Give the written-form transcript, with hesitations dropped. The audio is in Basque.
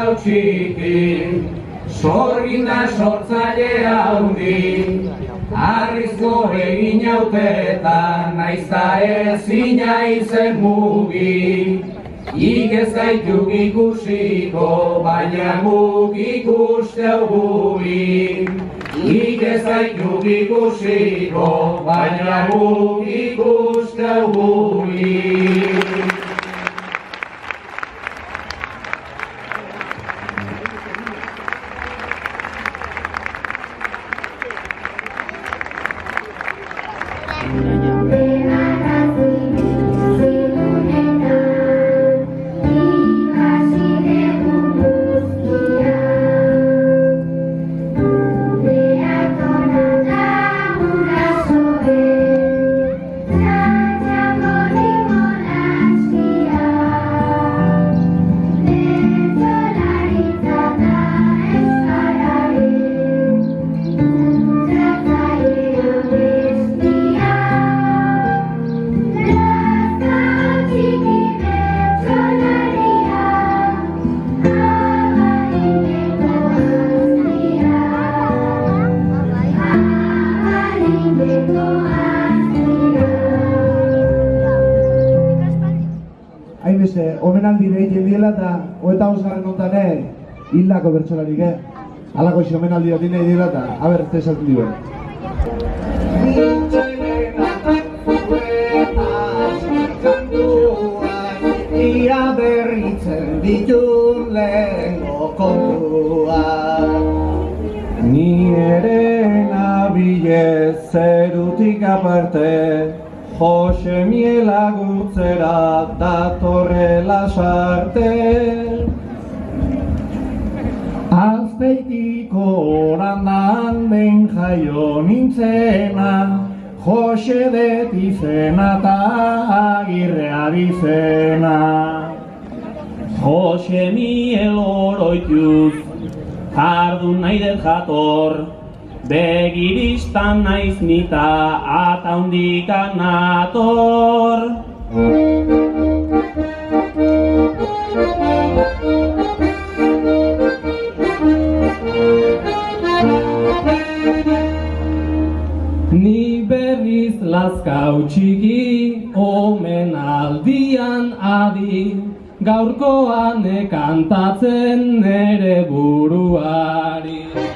hau txiki, sorgin da sortzaile haundi, arrizko egin hautetan, naizta ezina izen mugi. Ik ez gaituk ikusiko, baina guk ikusteu gui. Ik ez gaituk ikusiko, baina guk ikusteu gui. Omenaldi egiten diela eta 25. honetan hildako bertsolarik, halako omenaldi bat egin diela eta aber ez esaten duen. Ia berritzen ditun lehengo kontuak, ni ere nabile zerutik aparte, Jose miela gutzera datorrela sarte. Azpeitiko orandan behin jaio nintzena, Jose det izena eta Agirrea bizena. Jose miel oroituz, jardun nahi dut jator, begiristan naiz nita ata hundikan nator. Ni berriz lazkau txiki, omenaldian adi, gaurkoan kantatzen nere buruari.